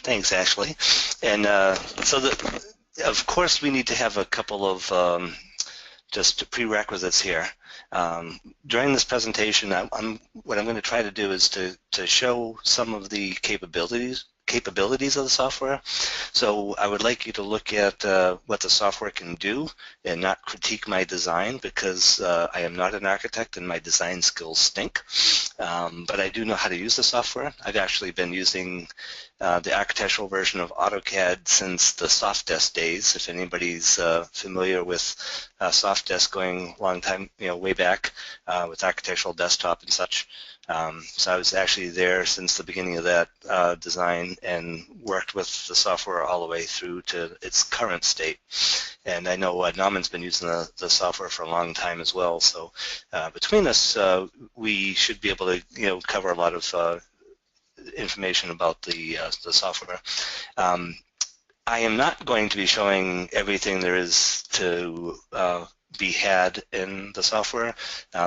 Thanks, Ashley. And of course, we need to have a couple of just prerequisites here. During this presentation, what I'm going to try to do is to show some of the capabilities of the software. So I would like you to look at what the software can do and not critique my design, because I am not an architect and my design skills stink. But I do know how to use the software. I've actually been using the architectural version of AutoCAD since the Sofdesk days. If anybody's familiar with Sofdesk, going a long time, way back with architectural desktop and such. So I was actually there since the beginning of that design and worked with the software all the way through to its current state. And I know Nauman's been using the software for a long time as well. So between us, we should be able to cover a lot of information about the software. I am not going to be showing everything there is to be had in the software.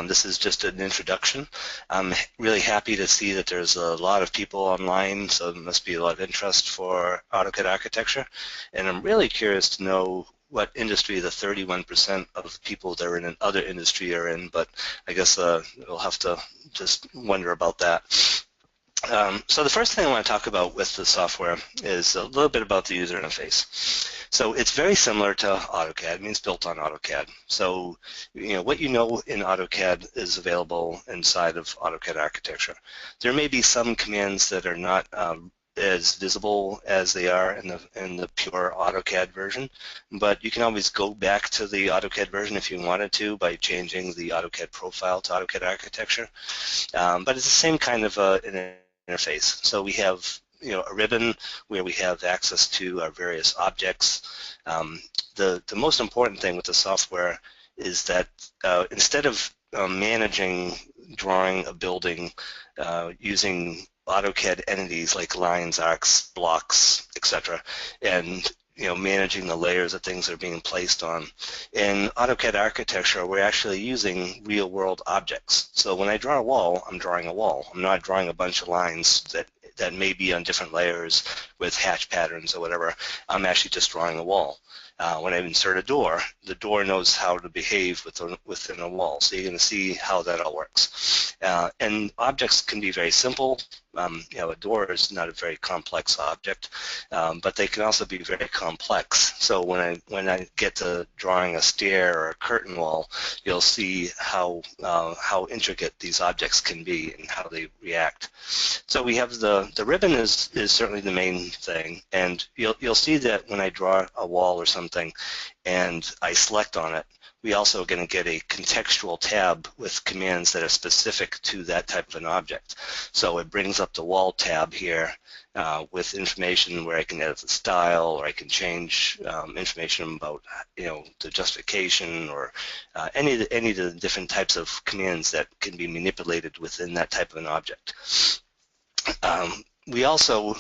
This is just an introduction. I'm really happy to see that there's a lot of people online, so there must be a lot of interest for AutoCAD architecture. And I'm really curious to know what industry the 31% of the people that are in another industry are in, but I guess we'll have to just wonder about that. So the first thing I want to talk about with the software is a little bit about the user interface. So it's very similar to AutoCAD. It means built on AutoCAD. So what you know in AutoCAD is available inside of AutoCAD architecture. There may be some commands that are not as visible as they are in the pure AutoCAD version, but you can always go back to the AutoCAD version if you wanted to by changing the AutoCAD profile to AutoCAD architecture. But it's the same kind of an interface. So we have a ribbon where we have access to our various objects. The most important thing with the software is that instead of managing drawing a building using AutoCAD entities like lines, arcs, blocks, etc., and managing the layers that things are being placed on. In AutoCAD architecture, we're actually using real-world objects. So when I draw a wall, I'm drawing a wall. I'm not drawing a bunch of lines that may be on different layers with hatch patterns or whatever. I'm actually just drawing a wall. When I insert a door, the door knows how to behave within a wall. So you're going to see how that all works. And objects can be very simple. A door is not a very complex object, but they can also be very complex. So when I get to drawing a stair or a curtain wall, you'll see how intricate these objects can be and how they react. So we have the ribbon is certainly the main thing, and you'll see that when I draw a wall or something and I select on it, we also are going to get a contextual tab with commands that are specific to that type of an object. So it brings up the wall tab here with information where I can edit the style, or I can change information about the justification, or any of the different types of commands that can be manipulated within that type of an object. We also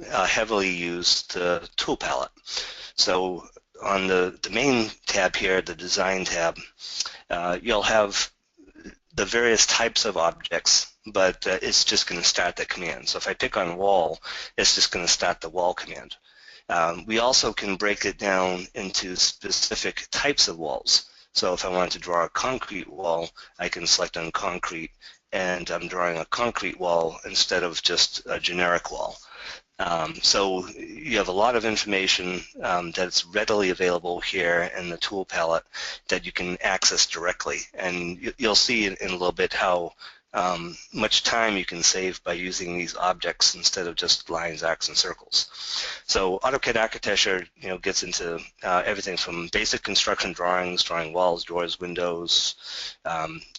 heavily use the tool palette. So on the main tab here, the design tab, you'll have the various types of objects, but it's just going to start the command. So if I pick on wall, it's just going to start the wall command. We also can break it down into specific types of walls. So if I wanted to draw a concrete wall, I can select on concrete, and I'm drawing a concrete wall instead of just a generic wall. So you have a lot of information that's readily available here in the tool palette that you can access directly, and you'll see in a little bit how much time you can save by using these objects instead of just lines, arcs, and circles. So AutoCAD architecture gets into everything from basic construction drawings, drawing walls, doors, windows.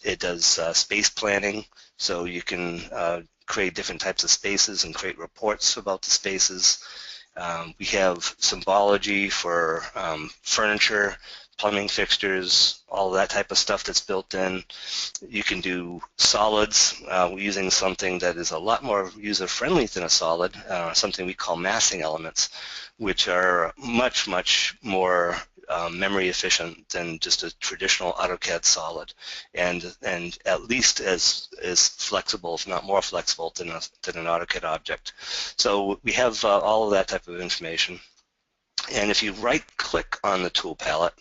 It does space planning, so you can create different types of spaces and create reports about the spaces. We have symbology for furniture, plumbing fixtures, all that type of stuff that's built in. You can do solids using something that is a lot more user-friendly than a solid, something we call massing elements, which are much, much more memory efficient than just a traditional AutoCAD solid, and at least as flexible, if not more flexible, than an AutoCAD object. So we have all of that type of information. And if you right-click on the tool palette,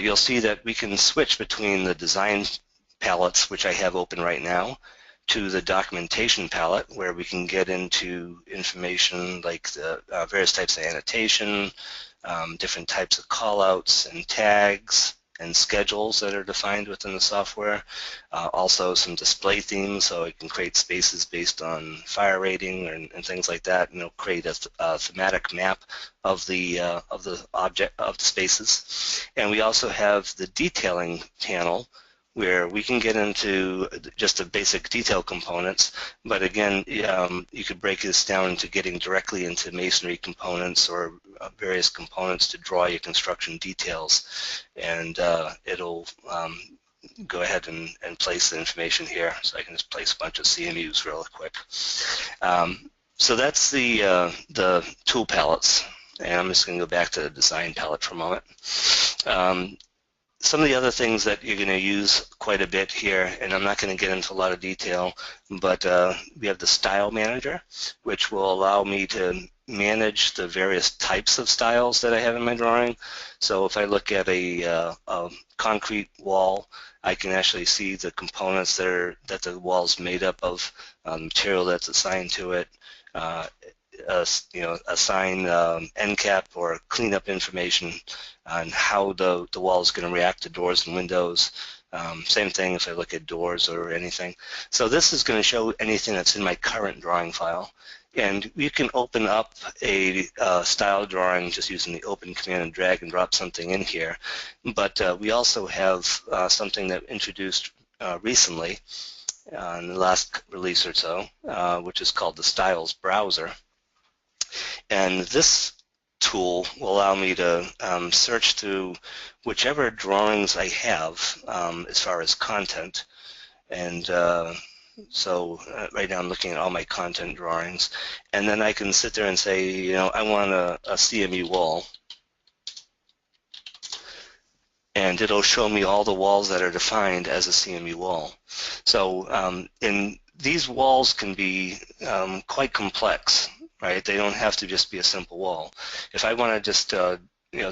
you'll see that we can switch between the design palettes, which I have open right now, to the documentation palette, where we can get into information like the various types of annotation, different types of callouts and tags and schedules that are defined within the software. Also some display themes, so it can create spaces based on fire rating and things like that, and it'll create a thematic map of the object of the spaces. And we also have the detailing panel, where we can get into just the basic detail components, but again, you could break this down into getting directly into masonry components or various components to draw your construction details, and it'll go ahead and place the information here. So I can just place a bunch of CMUs real quick. So that's the tool palettes, and I'm just going to go back to the design palette for a moment. Some of the other things that you're going to use quite a bit here, and I'm not going to get into a lot of detail, but we have the Style Manager, which will allow me to manage the various types of styles that I have in my drawing. So if I look at a concrete wall, I can actually see the components that the wall's made up of, material that's assigned to it, assign end cap or cleanup information on how the wall is going to react to doors and windows. Same thing if I look at doors or anything. So this is going to show anything that's in my current drawing file. And you can open up a style drawing just using the open command and drag and drop something in here. But we also have something that introduced recently in the last release or so, which is called the Styles Browser. And this tool will allow me to search through whichever drawings I have as far as content. And so right now I'm looking at all my content drawings. And then I can sit there and say, you know, I want a CMU wall. And it'll show me all the walls that are defined as a CMU wall. So these walls can be quite complex. Right? They don't have to just be a simple wall. If I want to just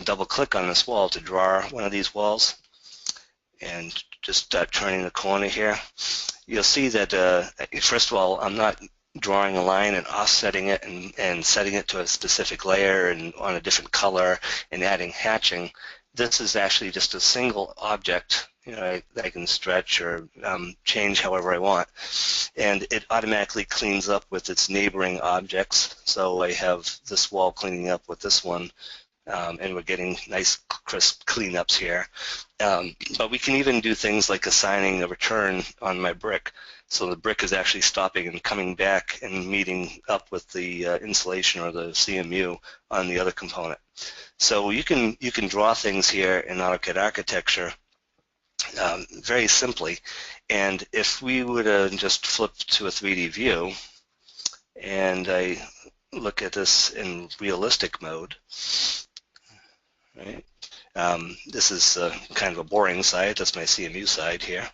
double click on this wall to draw one of these walls and just turning the corner here, you'll see that first of all, I'm not drawing a line and offsetting it and setting it to a specific layer and on a different color and adding hatching. This is actually just a single object, that I can stretch or change however I want, and it automatically cleans up with its neighboring objects. So I have this wall cleaning up with this one, and we're getting nice crisp cleanups here. But we can even do things like assigning a return on my brick. So the brick is actually stopping and coming back and meeting up with the insulation or the CMU on the other component. So you can draw things here in AutoCAD Architecture very simply. And if we were to just flip to a 3D view and I look at this in realistic mode, right? This is kind of a boring side. That's my CMU side here.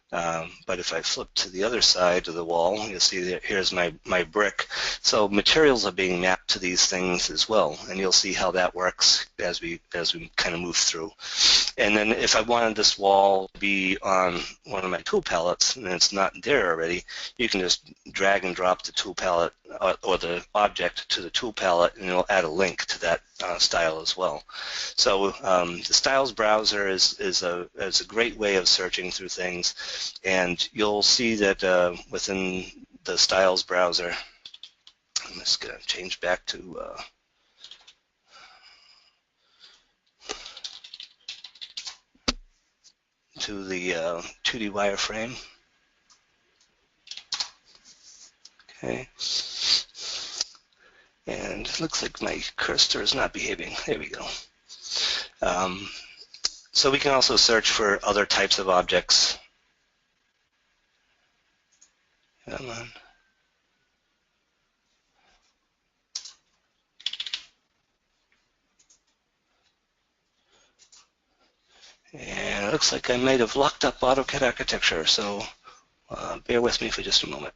But if I flip to the other side of the wall, you'll see that here's my brick. So materials are being mapped to these things as well, and you'll see how that works as we kind of move through. And then if I wanted this wall to be on one of my tool palettes and it's not there already, you can just drag and drop the tool palette or the object to the tool palette, and it'll add a link to that style as well. So the Styles Browser is a great way of searching through things, and you'll see that within the Styles Browser, I'm just going to change back to the 2D wireframe. Okay. And it looks like my cursor is not behaving. There we go. So we can also search for other types of objects. Come on. looks like I might have locked up AutoCAD Architecture, so bear with me for just a moment.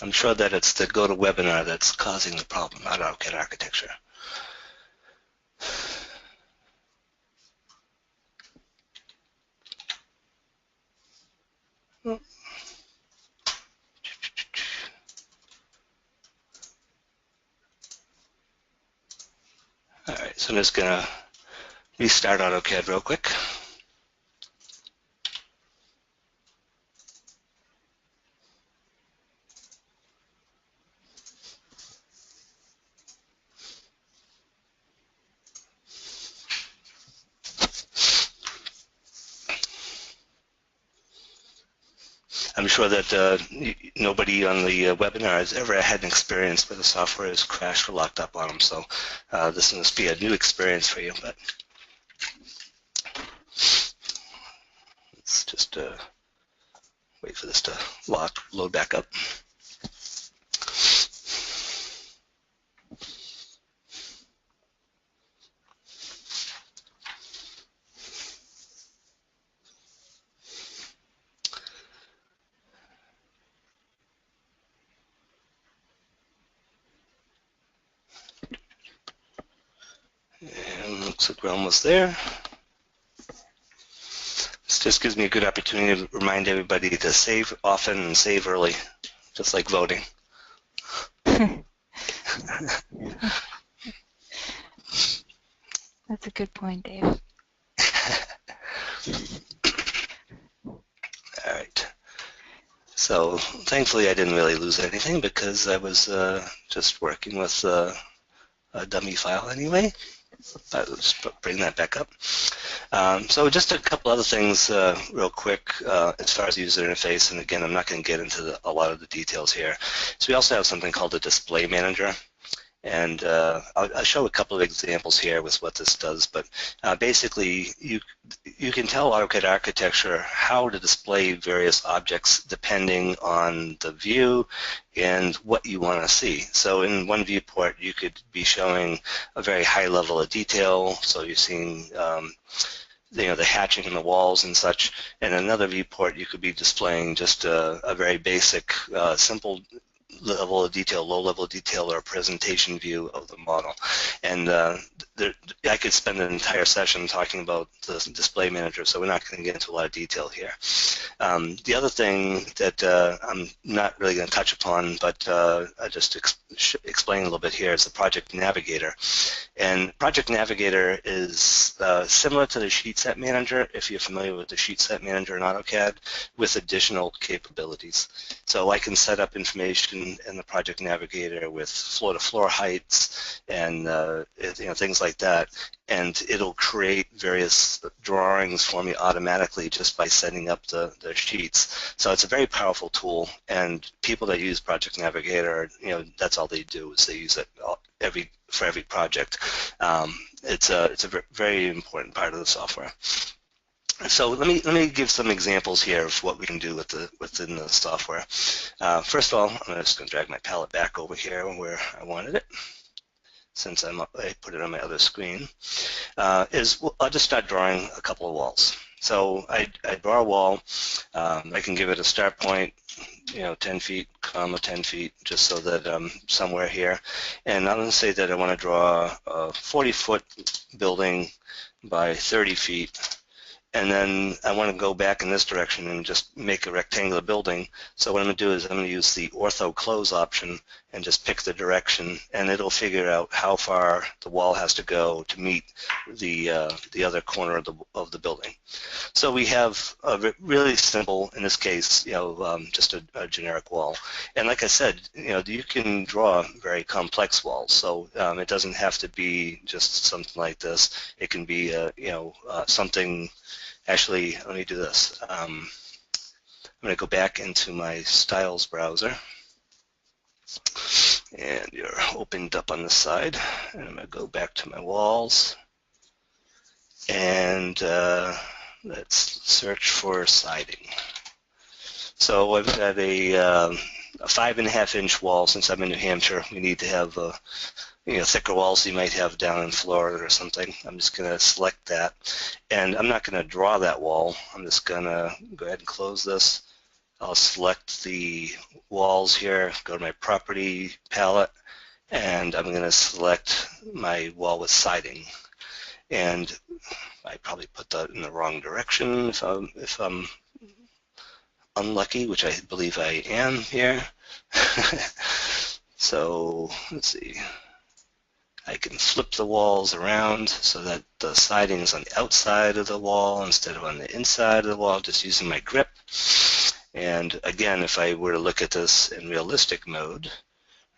I'm sure that it's the GoToWebinar that's causing the problem, not AutoCAD Architecture. All right, so I'm just going to restart AutoCAD real quick. I'm sure that nobody on the webinar has ever had an experience where the software has crashed or locked up on them, so this must be a new experience for you. But let's just wait for this to load back up. And looks like we're almost there. This just gives me a good opportunity to remind everybody to save often and save early, just like voting. That's a good point, Dave. All right. So thankfully I didn't really lose anything because I was just working with a dummy file anyway. Let's bring that back up. So just a couple other things real quick as far as user interface, and again I'm not going to get into a lot of the details here. So we also have something called a display manager. And I'll show a couple of examples here with what this does, but basically you can tell AutoCAD Architecture how to display various objects depending on the view and what you want to see. So in one viewport you could be showing a very high level of detail, so you're seeing the hatching in the walls and such. And in another viewport you could be displaying just a very basic, simple level of detail, low level of detail, or a presentation view of the model. And I could spend an entire session talking about the display manager, so we're not going to get into a lot of detail here. The other thing that I'm not really going to touch upon, but I just explain a little bit here, is the Project Navigator. And Project Navigator is similar to the Sheet Set Manager, if you're familiar with the Sheet Set Manager in AutoCAD, with additional capabilities. So I can set up information in the Project Navigator with floor-to-floor heights and things like that, and it'll create various drawings for me automatically just by setting up the sheets. So it's a very powerful tool, and people that use Project Navigator, that's all they do, is they use it for every project. It's a very important part of the software. So let me give some examples here of what we can do within the software. First of all, I'm just going to drag my palette back over here where I wanted it, since I put it on my other screen. I'll just start drawing a couple of walls. So I draw a wall. I can give it a start point, 10 feet, 10 feet, just so that I'm somewhere here. And I'm going to say that I want to draw a 40-foot building by 30 feet. And then I want to go back in this direction and just make a rectangular building. So what I'm going to do is I'm going to use the ortho close option and just pick the direction, and it'll figure out how far the wall has to go to meet the other corner of the building. So we have a really simple, in this case, just a generic wall. And like I said, you can draw very complex walls. So it doesn't have to be just something like this. It can be something. Actually, let me do this. I'm going to go back into my styles browser, and you're opened up on the side, and I'm going to go back to my walls, and let's search for siding. So I've got a a 5.5-inch wall. Since I'm in New Hampshire, we need to have thicker walls you might have down in Florida or something. I'm just going to select that, and I'm not going to draw that wall. I'm just going to go ahead and close this. I'll select the walls here, go to my property palette, and I'm going to select my wall with siding. And I probably put that in the wrong direction if I'm unlucky, which I believe I am here. So let's see. I can flip the walls around so that the siding is on the outside of the wall instead of on the inside of the wall, just using my grip. And again, if I were to look at this in realistic mode,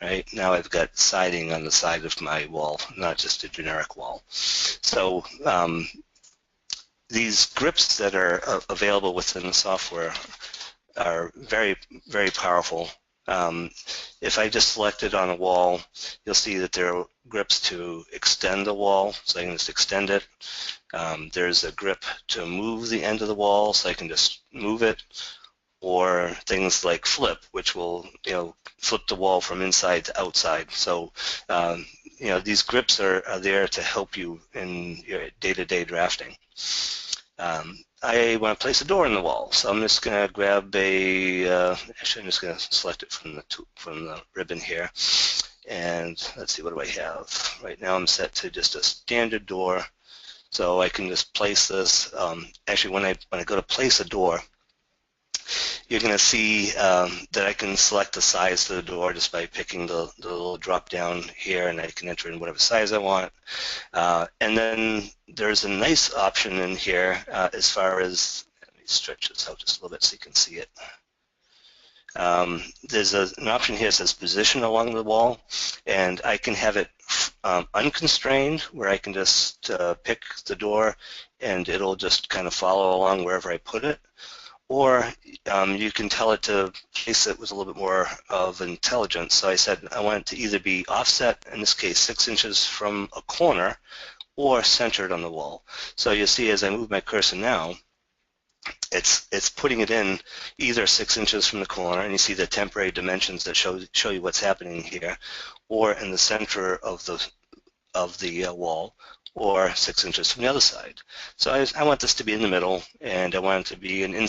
right, now I've got siding on the side of my wall, not just a generic wall. So these grips that are available within the software are very, very powerful. If I just select it on a wall, you'll see that there are grips to extend the wall, so I can just extend it. There's a grip to move the end of the wall, so I can just move it, or things like flip, which will flip the wall from inside to outside. So these grips are there to help you in your day-to-day drafting. I want to place a door in the wall, so I'm just going to grab actually I'm just going to select it from the ribbon here, and let's see, what do I have? Right now I'm set to just a standard door, so I can just place this. Actually, when I go to place a door, you're going to see that I can select the size of the door just by picking the little drop down here, and I can enter in whatever size I want. And then there's a nice option in here as far as, let me stretch this out just a little bit so you can see it. There's an option here that says position along the wall, and I can have it unconstrained, where I can just pick the door and it'll just kind of follow along wherever I put it. Or you can tell it to place it with a little bit more of intelligence. So I said I want it to either be offset, in this case 6 inches from a corner, or centered on the wall. So you'll see as I move my cursor now, it's putting it in either 6 inches from the corner, and you see the temporary dimensions that show you what's happening here, or in the center of the wall, or 6 inches from the other side. So I want this to be in the middle, and I want it to be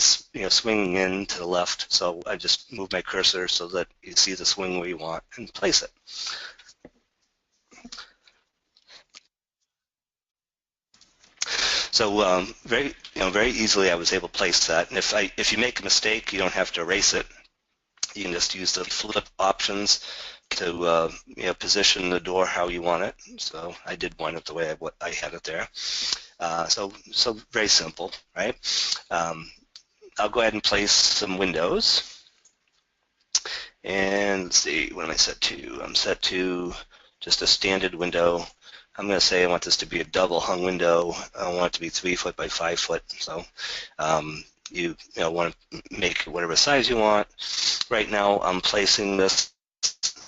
swinging in to the left. So I just move my cursor so that you see the swing where you want and place it. So very easily I was able to place that. And if you make a mistake, you don't have to erase it. You can just use the flip options to position the door how you want it. So I did want it the way I had it there. So very simple, right? I'll go ahead and place some windows. And let's see, what am I set to? I'm set to just a standard window. I'm going to say I want this to be a double hung window. I want it to be 3 foot by 5 foot. So you want to make it whatever size you want. Right now I'm placing this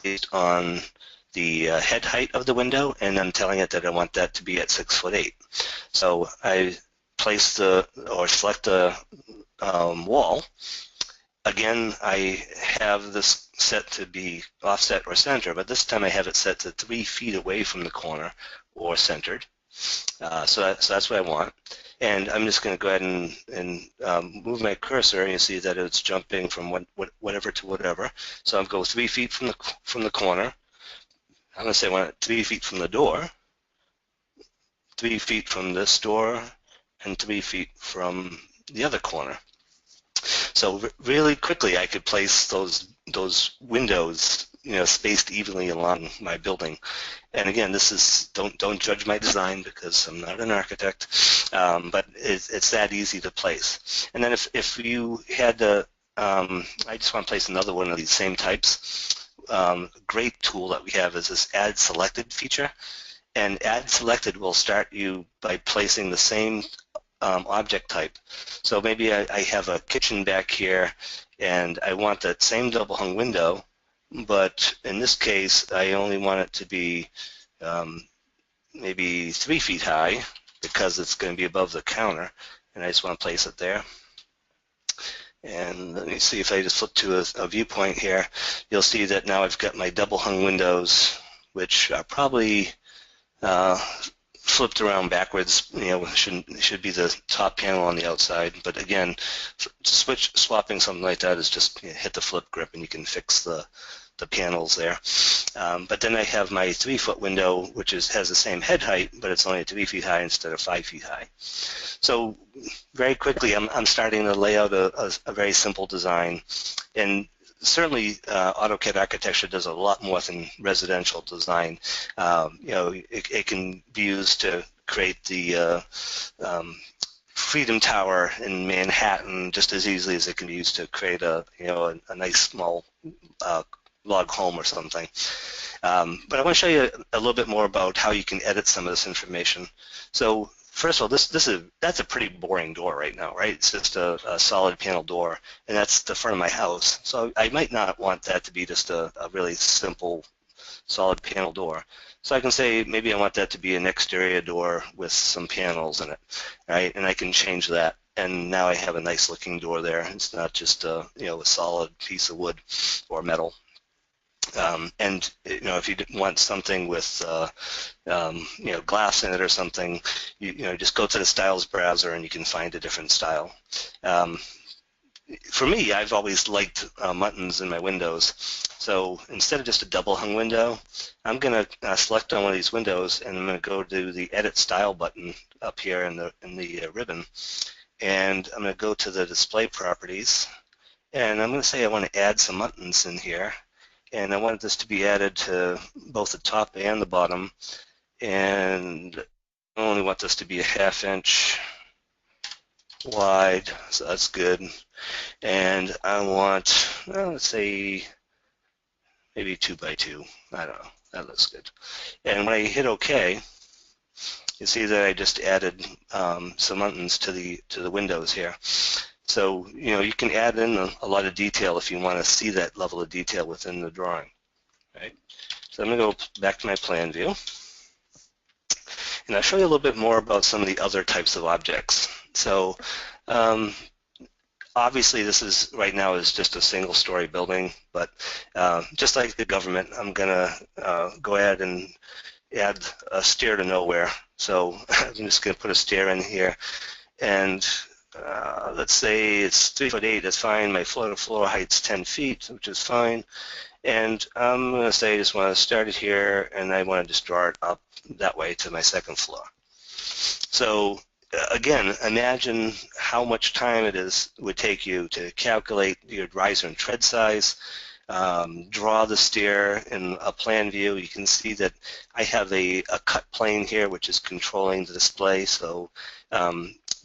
based on the head height of the window, and I'm telling it that I want that to be at 6'8". So I select the wall. Again, I have this set to be offset or center, but this time I have it set to 3 feet away from the corner or centered. So that's what I want. And I'm just going to go ahead and move my cursor, and you see that it's jumping from whatever to whatever. So I'll go 3 feet from the corner. I'm going to say I want it 3 feet from the door, 3 feet from this door, and 3 feet from the other corner. So really quickly I could place those windows spaced evenly along my building. And again, this is don't judge my design because I'm not an architect, but it's that easy to place. And then if you had to, I just want to place another one of these same types. Great tool that we have is this Add Selected feature, and Add Selected will start you by placing the same object type. So maybe I have a kitchen back here, and I want that same double hung window, but in this case I only want it to be maybe 3 feet high because it's going to be above the counter, and I just want to place it there. And let me see if I just flip to a viewpoint here, you'll see that now I've got my double hung windows, which are probably uh, flipped around backwards. Should be the top panel on the outside. But again, swapping something like that is just hit the flip grip and you can fix the panels there. But then I have my 3-foot window, which has the same head height, but it's only 3 feet high instead of 5 feet high. So very quickly, I'm starting to lay out a very simple design. And certainly, AutoCAD Architecture does a lot more than residential design. It can be used to create the Freedom Tower in Manhattan just as easily as it can be used to create a nice small log home or something. But I want to show you a little bit more about how you can edit some of this information. So first of all, that's a pretty boring door right now, right? It's just a solid panel door, and that's the front of my house. So I might not want that to be just a really simple solid panel door. So I can say maybe I want that to be an exterior door with some panels in it, right? And I can change that. And now I have a nice looking door there. It's not just a solid piece of wood or metal. And if you want something with glass in it or something, you just go to the styles browser and you can find a different style. For me, I've always liked muttons in my windows. So instead of just a double hung window, I'm going to select on one of these windows and I'm going to go to the Edit Style button up here in the ribbon, and I'm going to go to the Display Properties, and I'm going to say I want to add some muttons in here. And I want this to be added to both the top and the bottom. And I only want this to be a 1/2 inch wide, so that's good. And I want, let's say, maybe 2 by 2. I don't know. That looks good. And when I hit OK, you see that I just added some buttons to the windows here. So, you can add in a lot of detail if you want to see that level of detail within the drawing, right? So I'm going to go back to my plan view, and I'll show you a little bit more about some of the other types of objects. So, obviously this is right now is just a single-story building, but just like the government, I'm going to go ahead and add a stair to nowhere. So I'm just going to put a stair in here, and let's say it's 3'8", that's fine. My floor-to-floor height's 10 feet, which is fine. And I'm going to say I just want to start it here, and I want to just draw it up that way to my second floor. So again, imagine how much time would take you to calculate your riser and tread size, draw the stair in a plan view. You can see that I have a cut plane here, which is controlling the display. So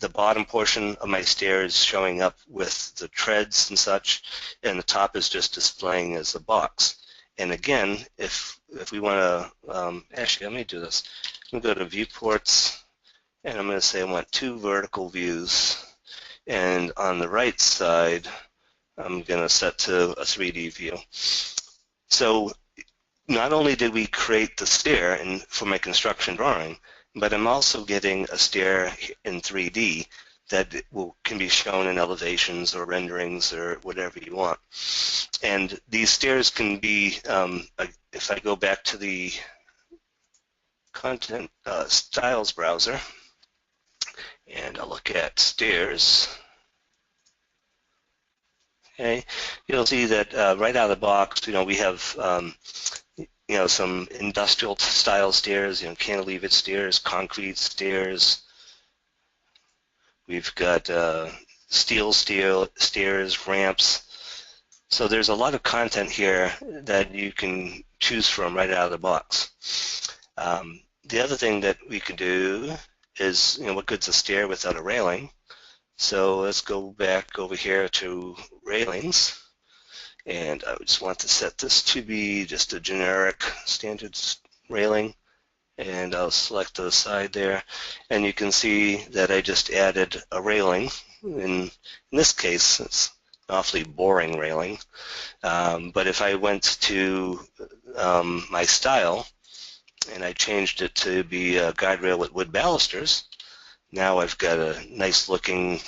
the bottom portion of my stair is showing up with the treads and such, and the top is just displaying as a box. And again, if we want to, actually, let me do this. I'm going to go to Viewports, and I'm going to say I want 2 vertical views. And on the right side, I'm going to set to a 3D view. So not only did we create the stair for my construction drawing, but I'm also getting a stair in 3D that can be shown in elevations or renderings or whatever you want. And these stairs can be, if I go back to the Content Styles browser, and I'll look at stairs, okay, you'll see that right out of the box, we have some industrial style stairs, cantilevered stairs, concrete stairs. We've got steel stairs, ramps. So there's a lot of content here that you can choose from right out of the box. The other thing that we can do is, what good's a stair without a railing? So let's go back over here to railings. And I just want to set this to be just a generic standard railing. And I'll select the side there. And you can see that I just added a railing. In this case, it's an awfully boring railing. But if I went to my style and I changed it to be a guide rail with wood balusters, now I've got a nice looking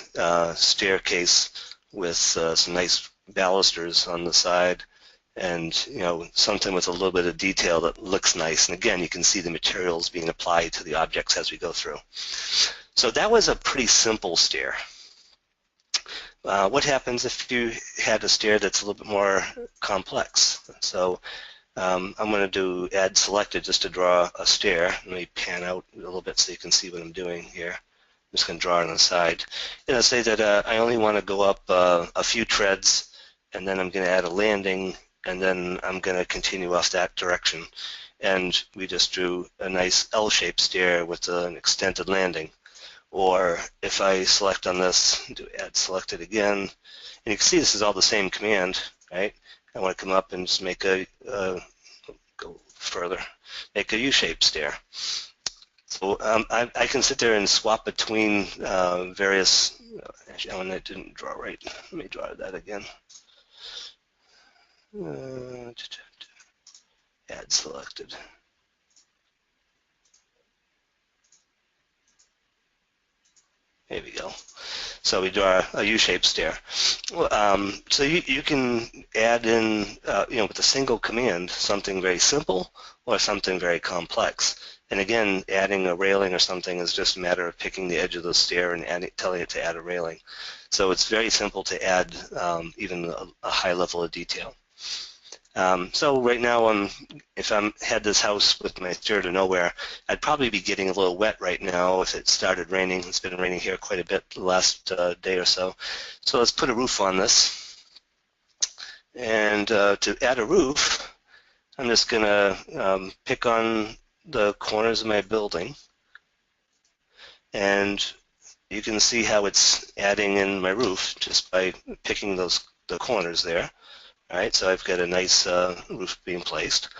staircase with some nice balusters on the side, and something with a little bit of detail that looks nice. And again, you can see the materials being applied to the objects as we go through. So that was a pretty simple stair. What happens if you had a stair that's a little bit more complex? So I'm going to do add selected just to draw a stair. Let me pan out a little bit so you can see what I'm doing here. I'm just going to draw it on the side. And I'll say that I only want to go up a few treads, and then I'm going to add a landing, and then I'm going to continue off that direction. And we just drew a nice L-shaped stair with an extended landing. Or if I select on this, do add selected again, and you can see this is all the same command, right? I want to come up and just make a, go further, make a U-shaped stair. So I can sit there and swap between various, actually, oh, that didn't draw right. Let me draw that again. Add selected. There we go. So we draw a U-shaped stair. So you can add in, with a single command, something very simple or something very complex. And again, adding a railing or something is just a matter of picking the edge of the stair and telling it to add a railing. So it's very simple to add even a high level of detail. So right now, if I had this house with my stair to nowhere, I'd probably be getting a little wet right now if it started raining. It's been raining here quite a bit the last day or so. So let's put a roof on this. And to add a roof, I'm just going to pick on the corners of my building. And you can see how it's adding in my roof just by picking the corners there. All right, so I've got a nice roof being placed.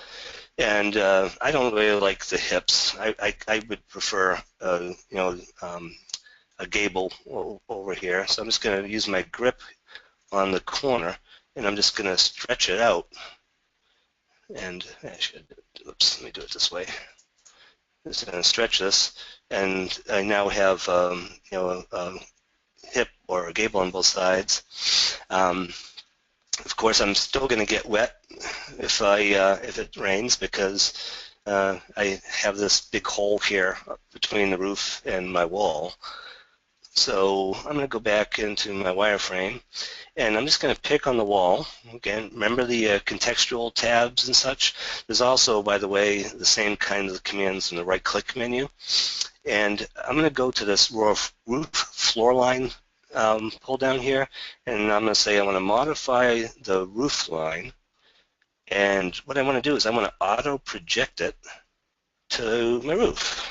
And I don't really like the hips. I would prefer, a gable over here. So I'm just going to use my grip on the corner, and I'm just going to stretch it out. And actually, oops, let me do it this way. I'm just going to stretch this, and I now have, a hip or a gable on both sides. Of course, I'm still going to get wet if it rains because I have this big hole here between the roof and my wall. So I'm going to go back into my wireframe, and I'm just going to pick on the wall. Again, remember the contextual tabs and such? There's also, by the way, the same kind of commands in the right-click menu. And I'm going to go to this roof floor line pull down here, and I'm going to say I want to modify the roof line, and what I want to do is I want to auto project it to my roof,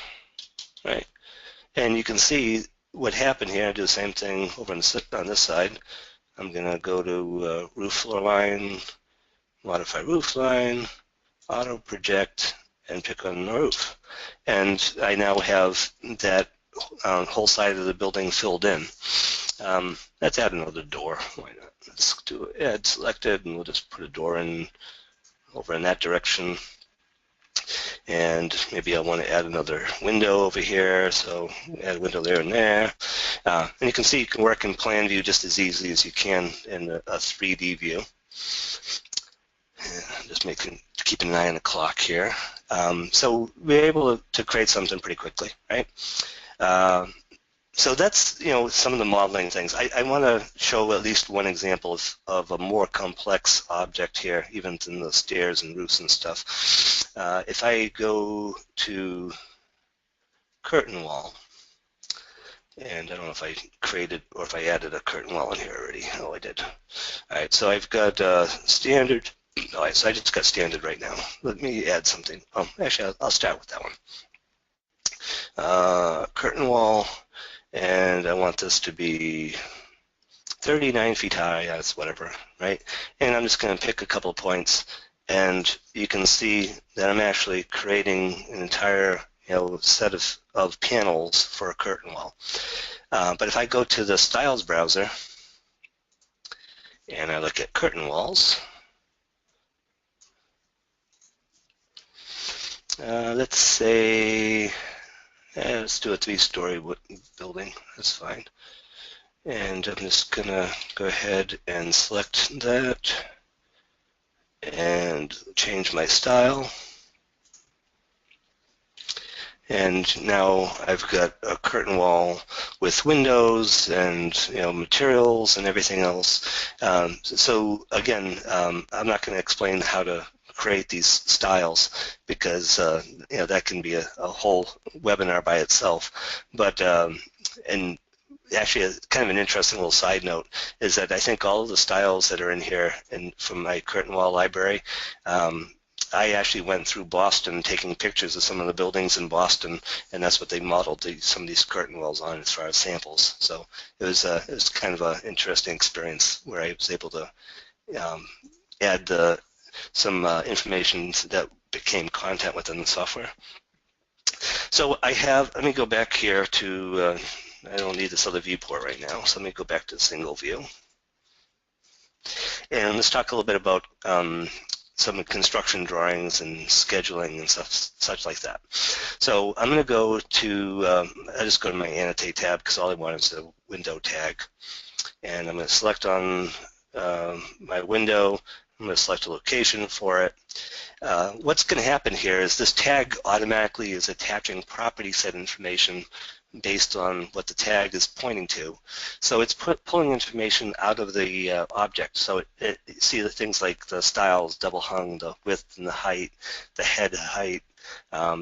right? And you can see what happened here. I do the same thing over on this side. I'm going to go to roof floor line, modify roof line, auto project, and pick on the roof. And I now have that whole side of the building filled in. Let's add another door. Why not? Let's do add selected, and we'll just put a door in over in that direction. And maybe I want to add another window over here, so add a window there and there. And you can see you can work in plan view just as easily as you can in a 3D view. Just keeping an eye on the clock here. So we're able to create something pretty quickly, right? So that's some of the modeling things. I want to show at least one example of a more complex object here, even in the stairs and roofs and stuff. If I go to curtain wall, and I don't know if I created or if I added a curtain wall in here already. Oh, I did. All right, so I've got standard. All right, so I just got standard right now. Let me add something. Oh, actually, I'll start with that one. Curtain wall. And I want this to be 39 feet high, that's whatever, right? And I'm just going to pick a couple of points, and you can see that I'm actually creating an entire set of panels for a curtain wall. But if I go to the Styles browser and I look at curtain walls, let's say, let's do a 3-story building, that's fine. And I'm just going to go ahead and select that and change my style. And now I've got a curtain wall with windows and materials and everything else. So again, I'm not going to explain how to create these styles because that can be a whole webinar by itself. But and actually, kind of an interesting little side note is that I think all of the styles that are in here and from my curtain wall library, I actually went through Boston taking pictures of some of the buildings in Boston, and that's what they modeled some of these curtain walls on as far as samples. So it was kind of an interesting experience where I was able to add some information that became content within the software. So let me go back here to, I don't need this other viewport right now, so let me go back to single view. And let's talk a little bit about some construction drawings and scheduling and such like that. So I'm going to go to, I just go to my annotate tab because all I want is a window tag. And I'm going to select on my window. I'm going to select a location for it. What's going to happen here is this tag automatically is attaching property set information based on what the tag is pointing to. So it's pulling information out of the object. So see the things like the styles, double hung, the width and the height, the head height.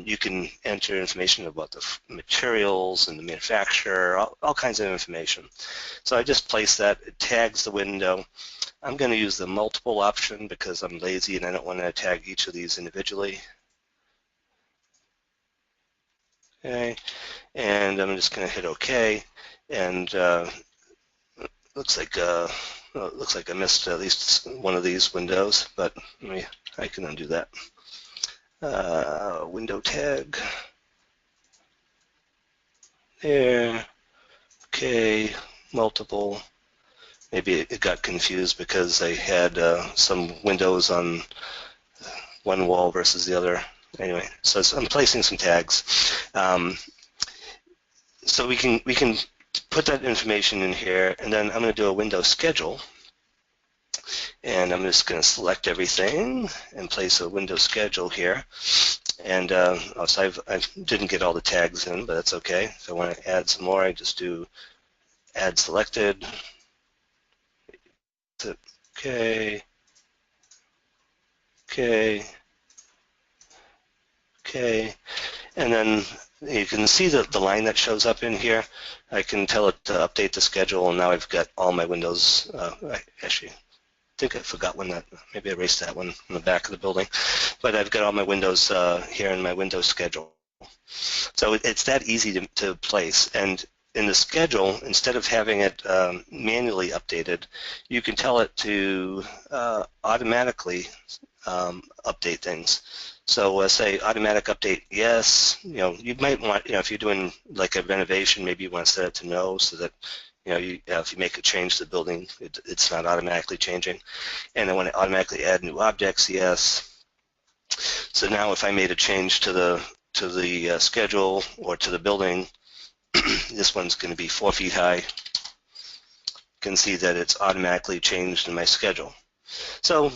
You can enter information about the materials and the manufacturer, all kinds of information. So I just place that, it tags the window. I'm going to use the multiple option because I'm lazy and I don't want to tag each of these individually. Okay, and I'm just going to hit OK, and looks like I missed at least one of these windows, but I can undo that. Window tag there. Okay, multiple. Maybe it got confused because I had some windows on one wall versus the other. Anyway, so I'm placing some tags. So we can put that information in here, and then I'm going to do a window schedule. And I'm just going to select everything and place a window schedule here. And so I didn't get all the tags in, but that's okay. If I want to add some more, I just do add selected. Okay. Okay. Okay. And then you can see the line that shows up in here. I can tell it to update the schedule, and now I've got all my windows. I actually think I forgot one that, maybe I erased that one in the back of the building. But I've got all my windows here in my window schedule. So it's that easy to place. And in the schedule, instead of having it manually updated, you can tell it to automatically update things. So say automatic update yes. You might want, if you're doing like a renovation, maybe you want to set it to no so that if you make a change to the building, it's not automatically changing. And I want to automatically add new objects, yes. So now if I made a change to the schedule or to the building, this one's going to be 4 feet high. You can see that it's automatically changed in my schedule. So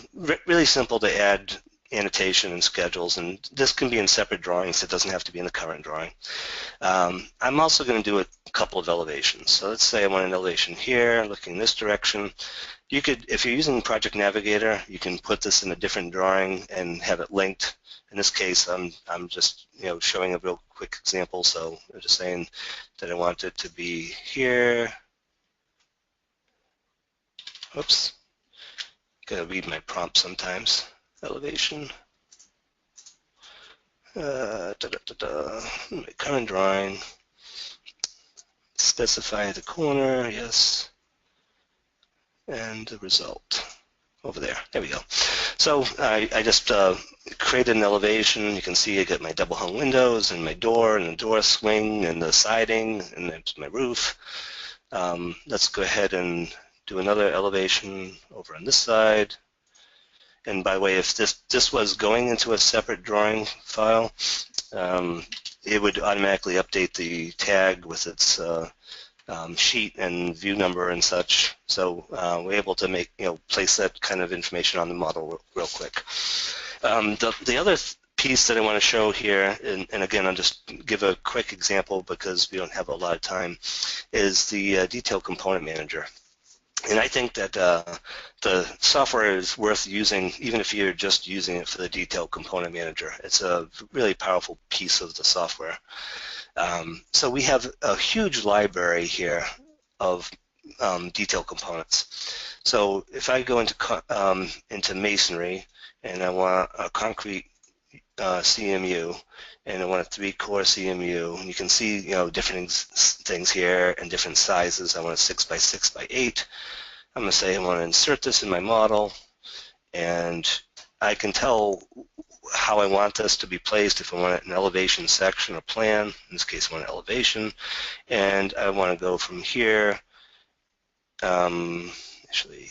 really simple to add annotation and schedules, and this can be in separate drawings. It doesn't have to be in the current drawing. I'm also going to do a couple of elevations. So let's say I want an elevation here, looking this direction. You could, if you're using Project Navigator, you can put this in a different drawing and have it linked. In this case, I'm just showing a real quick example. So I'm just saying that I want it to be here. Oops, gotta read my prompt sometimes. Elevation. My current drawing. Specify the corner, yes, and the result over there. There we go. So I just created an elevation. You can see I got my double hung windows and my door and the door swing and the siding and there's my roof. Let's go ahead and do another elevation over on this side. And by the way, if this was going into a separate drawing file, it would automatically update the tag with its sheet and view number and such. So we're able to make, place that kind of information on the model real quick. The other piece that I want to show here, and again, I'll just give a quick example because we don't have a lot of time, is the Detail Component Manager. And I think that the software is worth using even if you're just using it for the Detail Component Manager. It's a really powerful piece of the software. So we have a huge library here of detail components. So if I go into masonry and I want a concrete CMU and I want a 3-core CMU, and you can see different things here and different sizes. I want a 6 by 6 by 8. I'm going to say I want to insert this in my model, and I can tell how I want this to be placed, if I want it in elevation, section, or plan. In this case, I want elevation, and I want to go from here. Actually,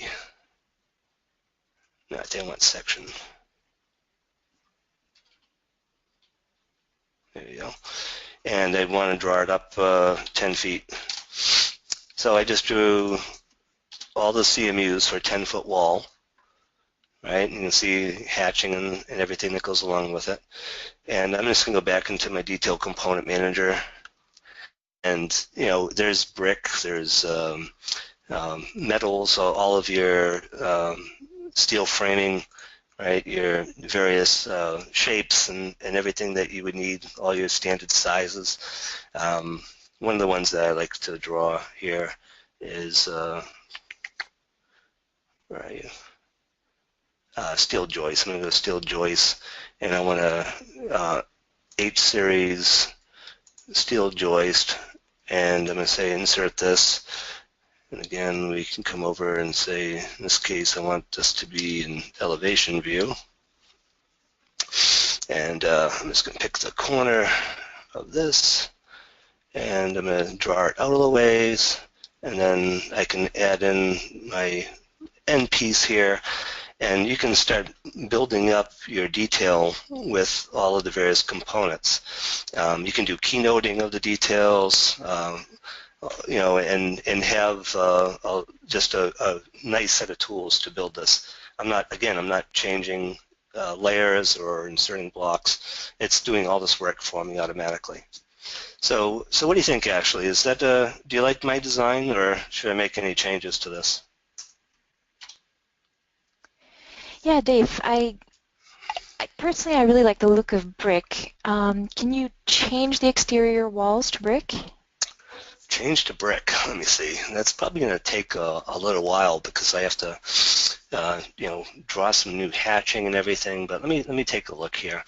no, I think I want section. There you go. And I want to draw it up 10 feet. So I just drew all the CMUs for a 10-foot wall, right? You can see hatching and everything that goes along with it. And I'm just going to go back into my Detail Component Manager. And, there's brick, there's metals, all of your steel framing, right? Your various shapes and everything that you would need, all your standard sizes. One of the ones that I like to draw here is where are you? Steel joist. I'm going to go steel joist, and I want a H-series steel joist, and I'm going to say insert this. And again, we can come over and say, in this case, I want this to be an elevation view. And I'm just going to pick the corner of this, and I'm going to draw it out of the ways, and then I can add in my end piece here, and you can start building up your detail with all of the various components. You can do keynoting of the details, and have just a nice set of tools to build this. I'm not changing layers or inserting blocks. It's doing all this work for me automatically. So what do you think, Ashley? Is that do you like my design, or should I make any changes to this? Yeah, Dave, personally, I really like the look of brick. Can you change the exterior walls to brick? Change to brick. Let me see. That's probably going to take a little while because I have to, draw some new hatching and everything. But let me take a look here.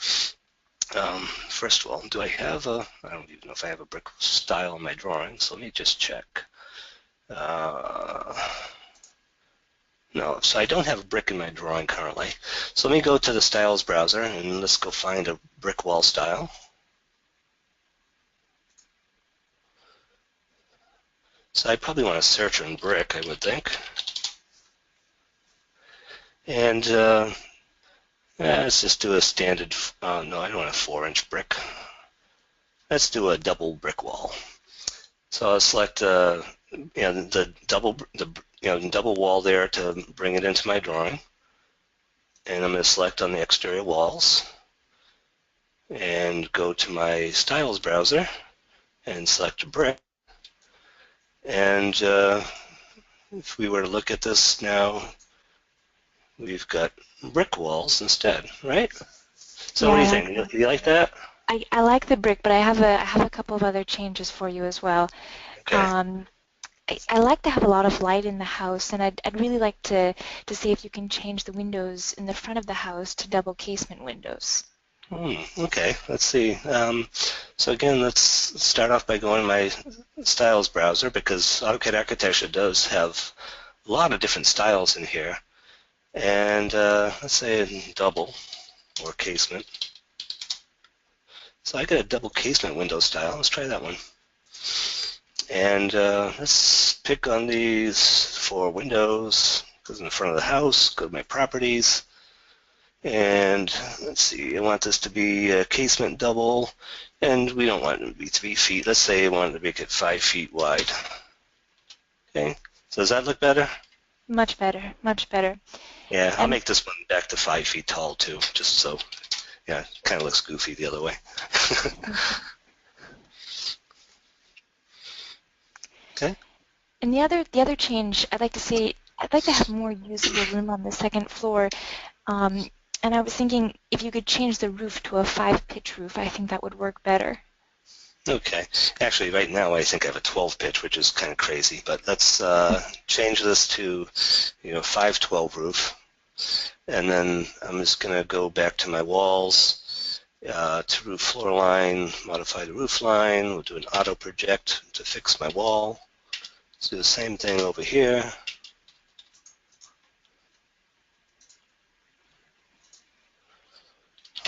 First of all, do I have a? I don't even know if I have a brick style in my drawing. So let me just check. No, so I don't have a brick in my drawing currently. So let me go to the Styles browser and let's go find a brick wall style. So I probably want to search on brick, I would think. And let's just do a standard, no, I don't want a 4-inch brick. Let's do a double brick wall. So I'll select the double wall there to bring it into my drawing. And I'm going to select on the exterior walls and go to my Styles browser and select a brick. And if we were to look at this now, we've got brick walls instead, right? So what do you think? You like that? I like the brick, but I have a couple of other changes for you as well. Okay. I like to have a lot of light in the house, and I'd really like to see if you can change the windows in the front of the house to double casement windows. Okay, let's see. So again, let's start off by going to my Styles browser because AutoCAD Architecture does have a lot of different styles in here. And let's say double or casement. So I got a double casement window style. Let's try that one. And let's pick on these 4 windows. Goes in the front of the house, go to my properties. And let's see, I want this to be a casement double, and we don't want it to be 3 feet. Let's say I wanted to make it 5 feet wide. Okay, so does that look better? Much better, much better. Yeah, I'll And make this one back to 5 feet tall too, just so, yeah, it kind of looks goofy the other way. Okay. and the other change I'd like to see, I'd like to have more usable room on the second floor. Um, and I was thinking if you could change the roof to a 5-pitch roof, I think that would work better. Okay. Actually, right now I think I have a 12 pitch, which is kind of crazy, but let's change this to, 512 roof. And then I'm just going to go back to my walls, to roof floor line, modify the roof line. We'll do an auto project to fix my wall. Let's do the same thing over here.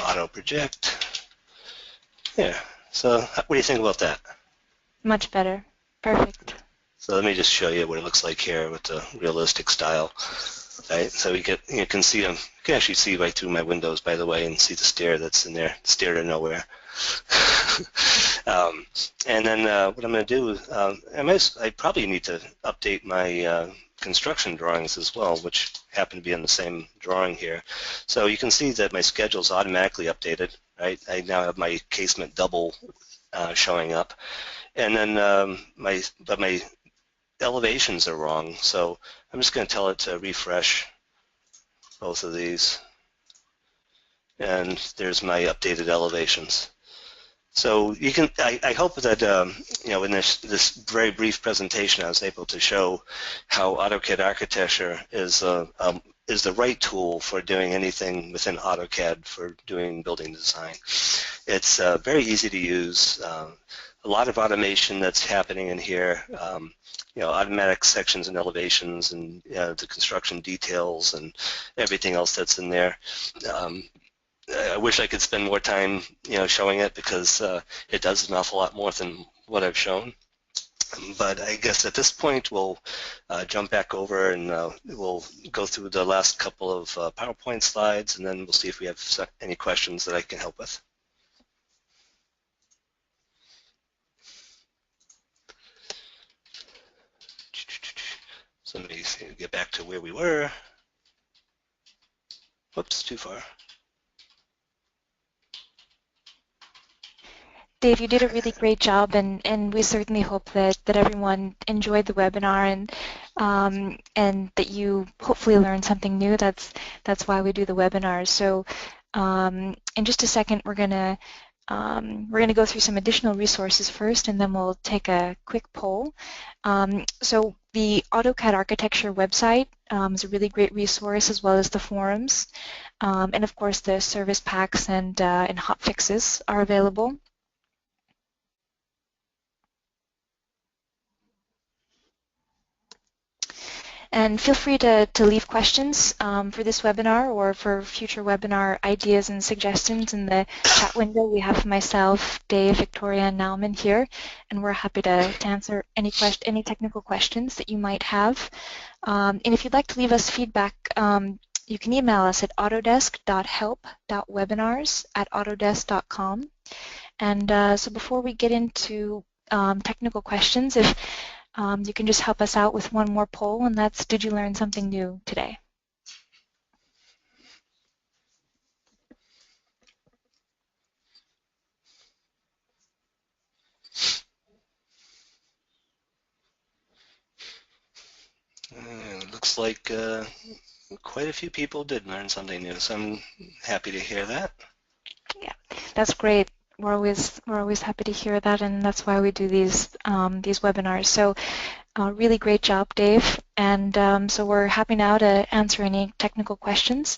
Auto project. Yeah. So what do you think about that? Much better. Perfect. So let me just show you what it looks like here with the realistic style. Right, so you can see them. You can actually see right through my windows, by the way, and see the stair that's in there, stair to nowhere. And then what I'm going to do, I probably need to update my construction drawings as well, which happen to be in the same drawing here. So you can see that my schedule is automatically updated. Right, I now have my casement double showing up, and then my elevations are wrong. So I'm just going to tell it to refresh both of these, and there's my updated elevations. So you can, I hope that in this very brief presentation, I was able to show how AutoCAD Architecture is the right tool for doing anything within AutoCAD for doing building design. It's very easy to use. A lot of automation that's happening in here. Automatic sections and elevations, and the construction details and everything else that's in there. I wish I could spend more time, showing it, because it does an awful lot more than what I've shown. But I guess at this point we'll jump back over and we'll go through the last couple of PowerPoint slides, and then we'll see if we have any questions that I can help with. So let me get back to where we were. Whoops, too far. Dave, you did a really great job, and we certainly hope that everyone enjoyed the webinar and that you hopefully learned something new. That's why we do the webinars. So in just a second, we're gonna go through some additional resources first, and then we'll take a quick poll. So the AutoCAD Architecture website is a really great resource, as well as the forums, and of course the service packs and hotfixes are available. And feel free to leave questions for this webinar or for future webinar ideas and suggestions in the chat window. We have myself, Dave, Victoria, and Nauman here, and we're happy to answer any technical questions that you might have. And if you'd like to leave us feedback, you can email us at autodesk.help.webinars@autodesk.com. And so before we get into technical questions, if you can just help us out with one more poll, and that's, did you learn something new today? It looks like quite a few people did learn something new, so I'm happy to hear that. Yeah, that's great. We're always happy to hear that, and that's why we do these webinars. So really great job, Dave. And so we're happy now to answer any technical questions.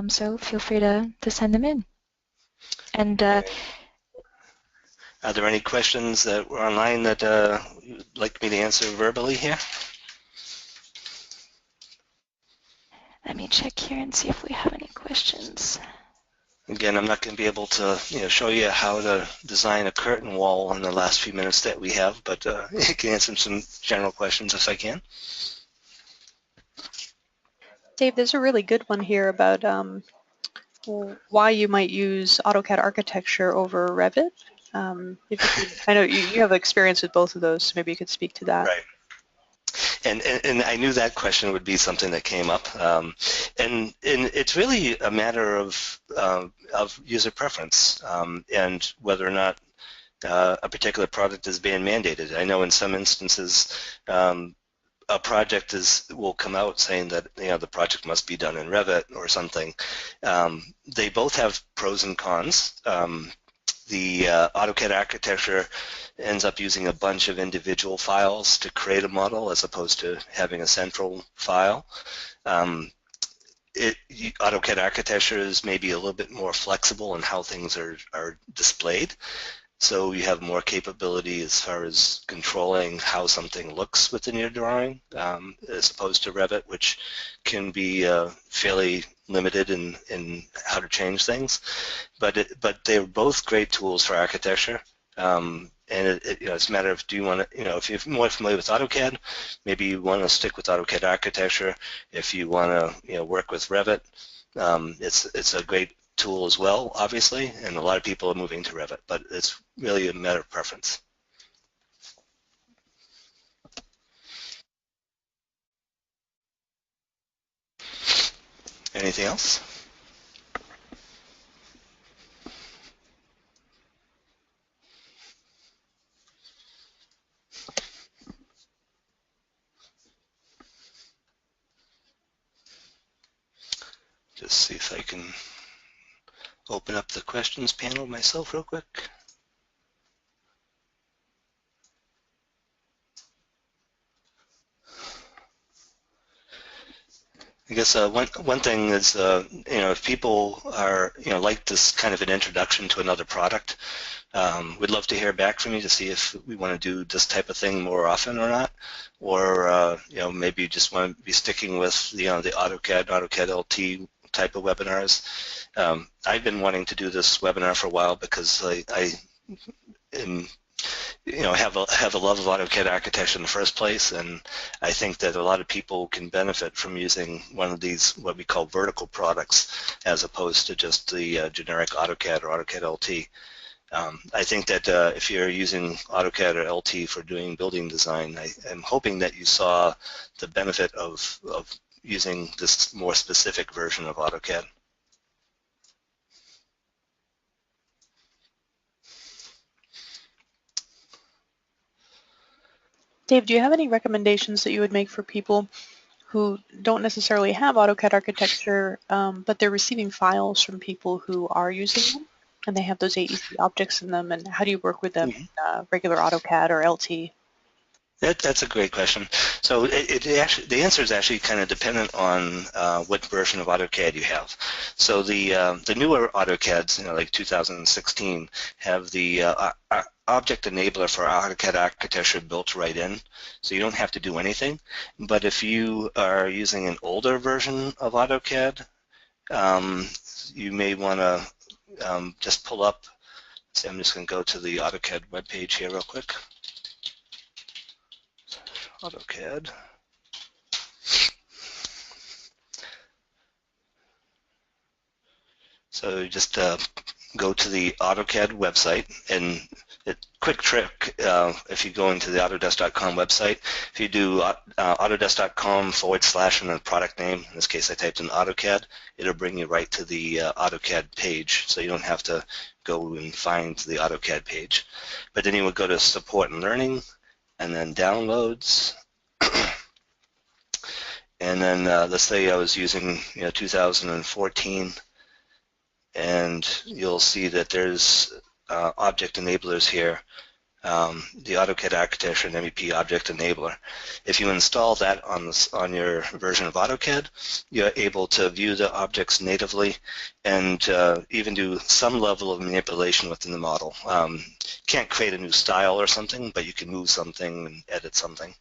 So feel free to send them in. And Are there any questions that were online that you'd like me to answer verbally here? let me check here and see if we have any questions. Again, I'm not going to be able to show you how to design a curtain wall in the last few minutes that we have, but I can answer some general questions if I can. Dave, there's a really good one here about why you might use AutoCAD Architecture over Revit. If you could, I know you have experience with both of those, so maybe you could speak to that. Right. and I knew that question would be something that came up, and it's really a matter of user preference, and whether or not a particular product is being mandated. I know in some instances a project will come out saying that the project must be done in Revit or something. They both have pros and cons. The AutoCAD architecture ends up using a bunch of individual files to create a model as opposed to having a central file. AutoCAD architecture is maybe a little bit more flexible in how things are displayed. So you have more capability as far as controlling how something looks within your drawing, as opposed to Revit, which can be fairly limited in how to change things. But they're both great tools for architecture. And it's a matter of, do you want to, if you're more familiar with AutoCAD, maybe you want to stick with AutoCAD architecture. If you want to work with Revit, it's a great tool as well, obviously, and a lot of people are moving to Revit, but it's really a matter of preference. Anything else? Just see if I can open up the questions panel myself real quick. I guess one thing is, if people are, like this kind of an introduction to another product, we'd love to hear back from you to see if we want to do this type of thing more often or not, or maybe you just want to be sticking with the AutoCAD LT type of webinars. I've been wanting to do this webinar for a while because I have a love of AutoCAD architecture in the first place, and I think that a lot of people can benefit from using one of these, what we call vertical products, as opposed to just the generic AutoCAD or AutoCAD LT. I think that if you're using AutoCAD or LT for doing building design, I'm hoping that you saw the benefit of using this more specific version of AutoCAD. Dave, do you have any recommendations that you would make for people who don't necessarily have AutoCAD architecture, but they're receiving files from people who are using them, and they have those AEC objects in them, and how do you work with them in regular AutoCAD or LT? That's a great question. So the answer is actually kind of dependent on what version of AutoCAD you have. So the newer AutoCADs, like 2016, have the object enabler for AutoCAD architecture built right in, so you don't have to do anything. But if you are using an older version of AutoCAD, you may want to just pull up. So I'm just going to go to the AutoCAD webpage here real quick. AutoCAD. So just go to the AutoCAD website, and quick trick, if you go into the Autodesk.com website, if you do Autodesk.com / and the product name, in this case I typed in AutoCAD, it'll bring you right to the AutoCAD page, so you don't have to go and find the AutoCAD page. But then you would go to Support and Learning, and then Downloads. And then let's say I was using 2014, and you'll see that there's object enablers here, the AutoCAD Architecture and MEP Object Enabler. If you install that on your version of AutoCAD, you're able to view the objects natively and even do some level of manipulation within the model. Can't create a new style or something, but you can move something and edit something.